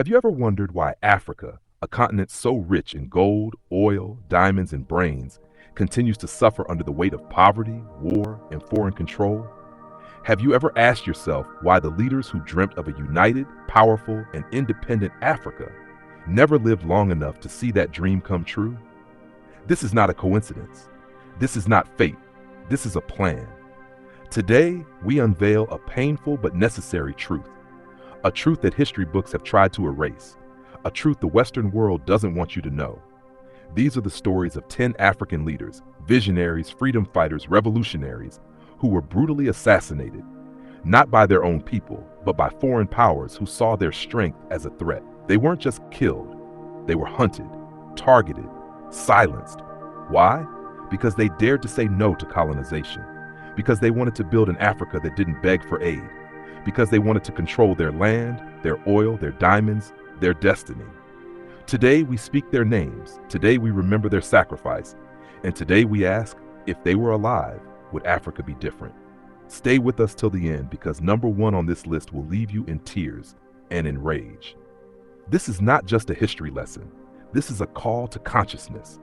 Have you ever wondered why Africa, a continent so rich in gold, oil, diamonds, and brains, continues to suffer under the weight of poverty, war, and foreign control? Have you ever asked yourself why the leaders who dreamt of a united, powerful, and independent Africa never lived long enough to see that dream come true? This is not a coincidence. This is not fate. This is a plan. Today, we unveil a painful but necessary truth. A truth that history books have tried to erase. A truth the Western world doesn't want you to know. These are the stories of 10 African leaders, visionaries, freedom fighters, revolutionaries, who were brutally assassinated, not by their own people, but by foreign powers who saw their strength as a threat. They weren't just killed, they were hunted, targeted, silenced. Why? Because they dared to say no to colonization, because they wanted to build an Africa that didn't beg for aid, because they wanted to control their land, their oil, their diamonds, their destiny. Today we speak their names, today we remember their sacrifice, and today we ask, if they were alive, would Africa be different? Stay with us till the end, because number one on this list will leave you in tears and in rage. This is not just a history lesson. This is a call to consciousness.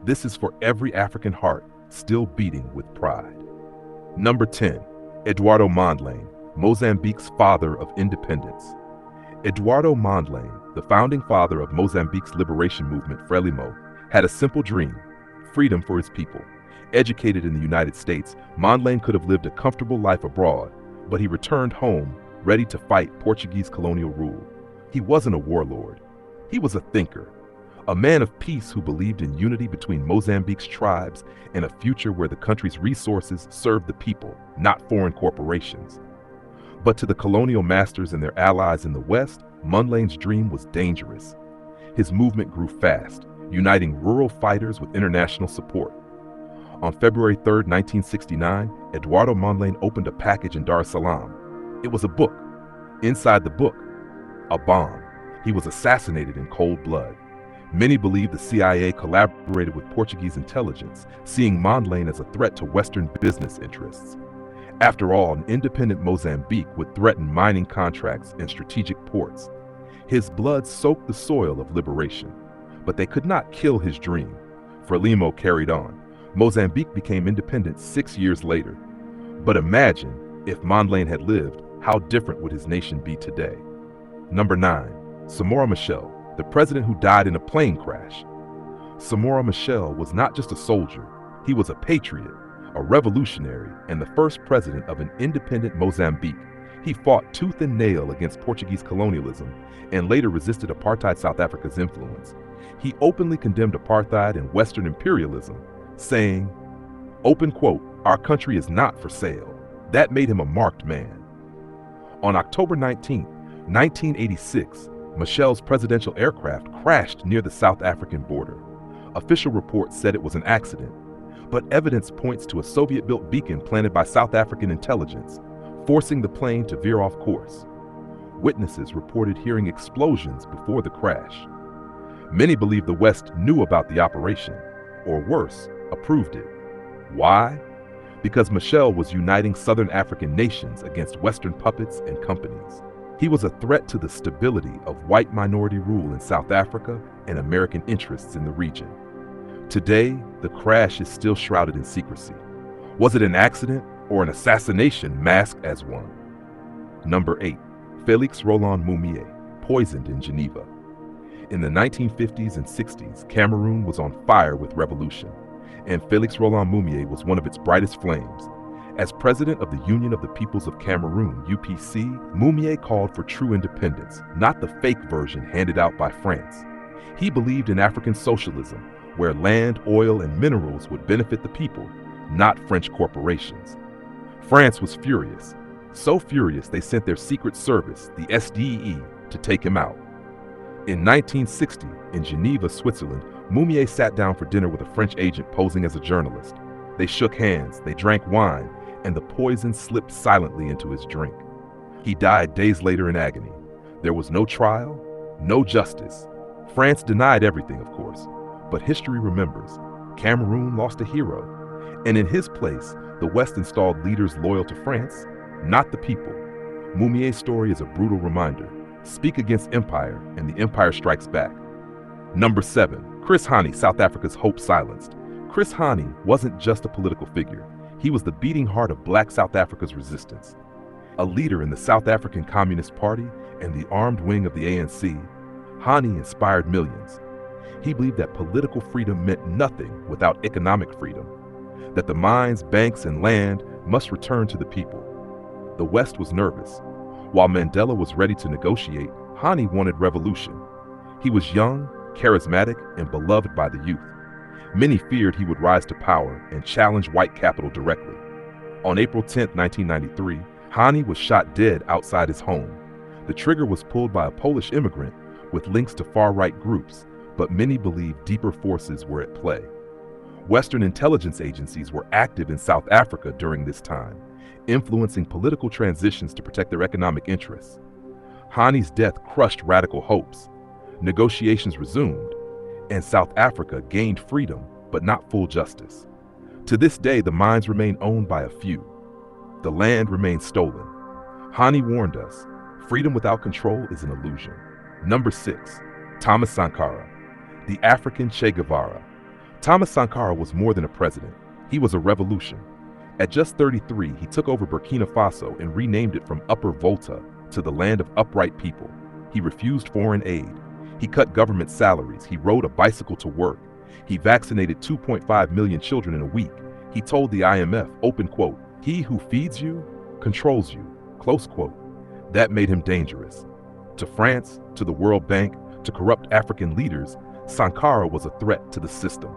This is for every African heart still beating with pride. Number 10, Eduardo Mondlane, Mozambique's father of independence. Eduardo Mondlane, the founding father of Mozambique's liberation movement, Frelimo, had a simple dream: freedom for his people. Educated in the United States, Mondlane could have lived a comfortable life abroad, but he returned home ready to fight Portuguese colonial rule. He wasn't a warlord. He was a thinker, a man of peace who believed in unity between Mozambique's tribes and a future where the country's resources served the people, not foreign corporations. But to the colonial masters and their allies in the West, Mondlane's dream was dangerous. His movement grew fast, uniting rural fighters with international support. On February 3, 1969, Eduardo Mondlane opened a package in Dar es Salaam. It was a book. Inside the book, a bomb. He was assassinated in cold blood. Many believe the CIA collaborated with Portuguese intelligence, seeing Mondlane as a threat to Western business interests. After all, an independent Mozambique would threaten mining contracts and strategic ports. His blood soaked the soil of liberation, but they could not kill his dream. Frelimo carried on. Mozambique became independent 6 years later. But imagine, if Mondlane had lived, how different would his nation be today? Number 9, Samora Machel, the president who died in a plane crash. Samora Machel was not just a soldier, he was a patriot, a revolutionary, and the first president of an independent Mozambique. He fought tooth and nail against Portuguese colonialism and later resisted apartheid South Africa's influence. He openly condemned apartheid and Western imperialism, saying, open quote, "Our country is not for sale." That made him a marked man. On October 19, 1986, Machel's presidential aircraft crashed near the South African border. Official reports said it was an accident, but evidence points to a Soviet-built beacon planted by South African intelligence, forcing the plane to veer off course. Witnesses reported hearing explosions before the crash. Many believe the West knew about the operation, or worse, approved it. Why? Because Machel was uniting Southern African nations against Western puppets and companies. He was a threat to the stability of white minority rule in South Africa and American interests in the region. Today, the crash is still shrouded in secrecy. Was it an accident or an assassination masked as one? Number 8, Félix Roland Moumié, poisoned in Geneva. In the 1950s and 60s, Cameroon was on fire with revolution, and Félix Roland Moumié was one of its brightest flames. As president of the Union of the Peoples of Cameroon, UPC, Moumié called for true independence, not the fake version handed out by France. He believed in African socialism, where land, oil, and minerals would benefit the people, not French corporations. France was furious. So furious they sent their secret service, the SDE, to take him out. In 1960, in Geneva, Switzerland, Moumié sat down for dinner with a French agent posing as a journalist. They shook hands, they drank wine, and the poison slipped silently into his drink. He died days later in agony. There was no trial, no justice. France denied everything, of course. But history remembers. Cameroon lost a hero, and in his place, the West installed leaders loyal to France, not the people. Moumié's story is a brutal reminder. Speak against empire, and the empire strikes back. Number 7. Chris Hani, South Africa's hope silenced. Chris Hani wasn't just a political figure. He was the beating heart of Black South Africa's resistance. A leader in the South African Communist Party and the armed wing of the ANC, Hani inspired millions. He believed that political freedom meant nothing without economic freedom, that the mines, banks, and land must return to the people. The West was nervous. While Mandela was ready to negotiate, Hani wanted revolution. He was young, charismatic, and beloved by the youth. Many feared he would rise to power and challenge white capital directly. On April 10, 1993, Hani was shot dead outside his home. The trigger was pulled by a Polish immigrant with links to far-right groups, but many believed deeper forces were at play. Western intelligence agencies were active in South Africa during this time, influencing political transitions to protect their economic interests. Hani's death crushed radical hopes. Negotiations resumed, and South Africa gained freedom, but not full justice. To this day, the mines remain owned by a few. The land remains stolen. Hani warned us, freedom without control is an illusion. Number 6. Thomas Sankara, the African Che Guevara. Thomas Sankara was more than a president. He was a revolution. At just 33, he took over Burkina Faso and renamed it from Upper Volta to the land of upright people. He refused foreign aid. He cut government salaries. He rode a bicycle to work. He vaccinated 2.5 million children in a week. He told the IMF, open quote, "He who feeds you, controls you," close quote. That made him dangerous. To France, to the World Bank, to corrupt African leaders, Sankara was a threat to the system.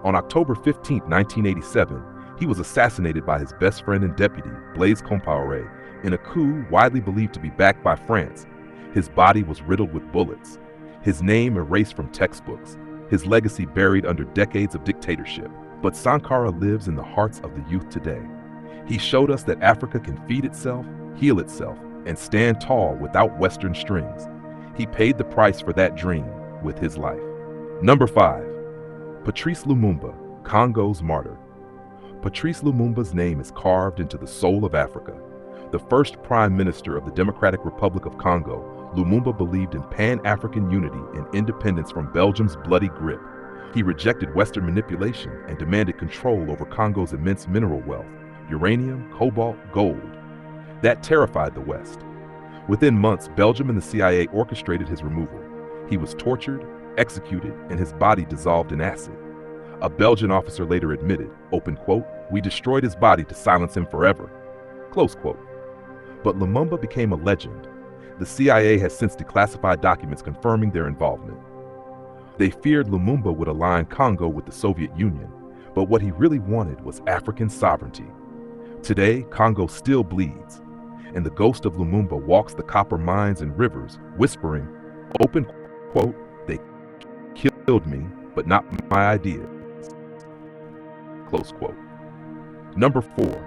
On October 15, 1987, he was assassinated by his best friend and deputy, Blaise Compaoré, in a coup widely believed to be backed by France. His body was riddled with bullets. His name erased from textbooks, his legacy buried under decades of dictatorship. But Sankara lives in the hearts of the youth today. He showed us that Africa can feed itself, heal itself, and stand tall without Western strings. He paid the price for that dream with his life. Number 5. Patrice Lumumba, Congo's martyr. Patrice Lumumba's name is carved into the soul of Africa. The first Prime Minister of the Democratic Republic of Congo, Lumumba believed in Pan-African unity and independence from Belgium's bloody grip. He rejected Western manipulation and demanded control over Congo's immense mineral wealth, uranium, cobalt, gold. That terrified the West. Within months, Belgium and the CIA orchestrated his removal. He was tortured, executed, and his body dissolved in acid. A Belgian officer later admitted, open quote, "We destroyed his body to silence him forever," close quote. But Lumumba became a legend. The CIA has since declassified documents confirming their involvement. They feared Lumumba would align Congo with the Soviet Union, but what he really wanted was African sovereignty. Today, Congo still bleeds, and the ghost of Lumumba walks the copper mines and rivers, whispering, open quote, "They killed me, but not my ideas," close quote. Number 4.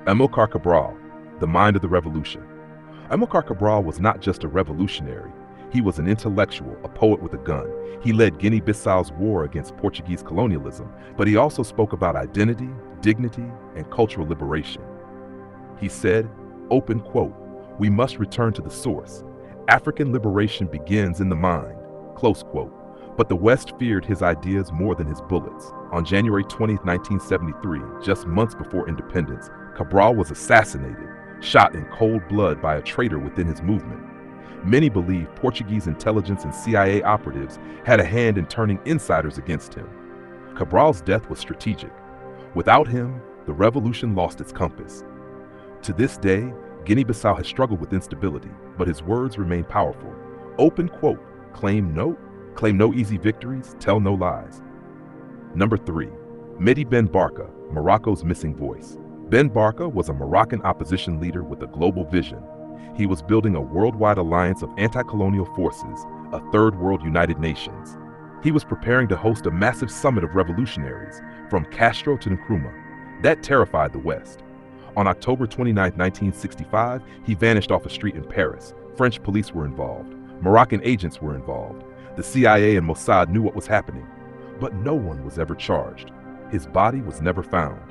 Amilcar Cabral, the mind of the revolution. Amilcar Cabral was not just a revolutionary. He was an intellectual, a poet with a gun. He led Guinea-Bissau's war against Portuguese colonialism, but he also spoke about identity, dignity, and cultural liberation. He said, open quote, "We must return to the source. African liberation begins in the mind," close quote. But the West feared his ideas more than his bullets. On January 20, 1973, just months before independence, Cabral was assassinated, shot in cold blood by a traitor within his movement. Many believe Portuguese intelligence and CIA operatives had a hand in turning insiders against him. Cabral's death was strategic. Without him, the revolution lost its compass. To this day, Guinea-Bissau has struggled with instability, but his words remain powerful. Open quote, claim no easy victories, tell no lies. Number 3. Mehdi Ben Barka, Morocco's missing voice. Ben Barka was a Moroccan opposition leader with a global vision. He was building a worldwide alliance of anti-colonial forces, a third world United Nations. He was preparing to host a massive summit of revolutionaries, from Castro to Nkrumah. That terrified the West. On October 29, 1965, he vanished off a street in Paris. French police were involved. Moroccan agents were involved. The CIA and Mossad knew what was happening, but no one was ever charged. His body was never found.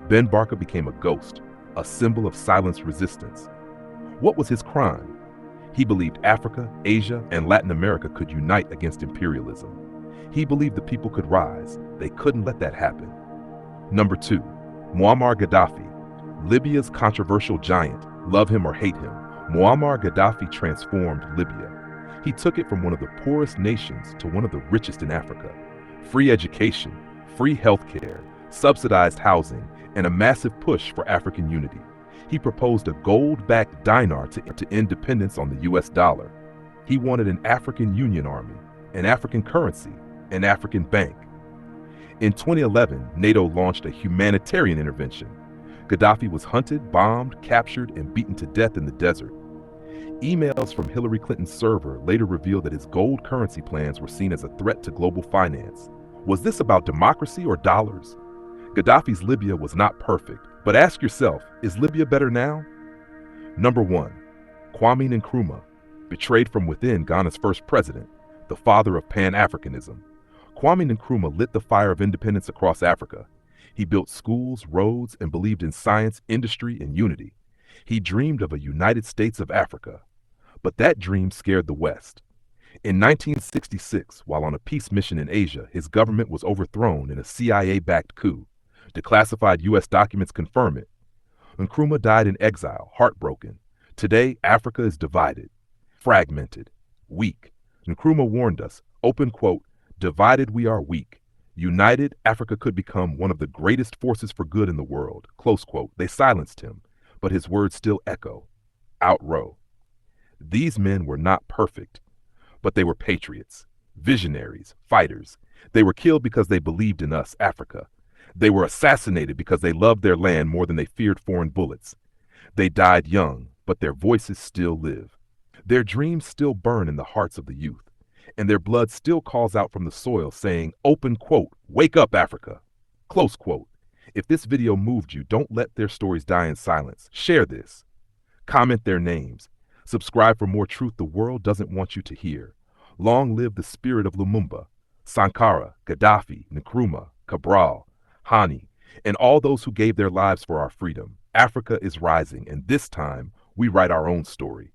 Ben Barka became a ghost, a symbol of silenced resistance. What was his crime? He believed Africa, Asia, and Latin America could unite against imperialism. He believed the people could rise. They couldn't let that happen. Number 2, Muammar Gaddafi, Libya's controversial giant. Love him or hate him, Muammar Gaddafi transformed Libya. He took it from one of the poorest nations to one of the richest in Africa. Free education, free healthcare, subsidized housing, and a massive push for African unity. He proposed a gold-backed dinar to independence on the US dollar. He wanted an African Union army, an African currency, an African bank. In 2011, NATO launched a humanitarian intervention. Gaddafi was hunted, bombed, captured, and beaten to death in the desert. Emails from Hillary Clinton's server later revealed that his gold currency plans were seen as a threat to global finance. Was this about democracy or dollars? Gaddafi's Libya was not perfect, but ask yourself, is Libya better now? Number 1, Kwame Nkrumah, betrayed from within Ghana's first president, the father of Pan-Africanism. Kwame Nkrumah lit the fire of independence across Africa. He built schools, roads, and believed in science, industry, and unity. He dreamed of a United States of Africa. But that dream scared the West. In 1966, while on a peace mission in Asia, his government was overthrown in a CIA-backed coup. Declassified U.S. documents confirm it. Nkrumah died in exile, heartbroken. Today, Africa is divided, fragmented, weak. Nkrumah warned us, open quote, "Divided we are weak. United, Africa could become one of the greatest forces for good in the world." Close quote. They silenced him, but his words still echo. Outrow. These men were not perfect, but they were patriots, visionaries, fighters. They were killed because they believed in us, Africa. They were assassinated because they loved their land more than they feared foreign bullets. They died young, but their voices still live. Their dreams still burn in the hearts of the youth, and their blood still calls out from the soil saying, open quote, "Wake up, Africa." Close quote. If this video moved you, don't let their stories die in silence. Share this. Comment their names. Subscribe for more truth the world doesn't want you to hear. Long live the spirit of Lumumba, Sankara, Gaddafi, Nkrumah, Cabral, Hani, and all those who gave their lives for our freedom. Africa is rising, and this time, we write our own story.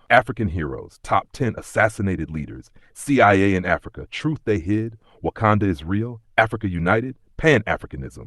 African heroes, top 10 assassinated leaders, CIA in Africa, truth they hid, Wakanda is real, Africa united, Pan-Africanism.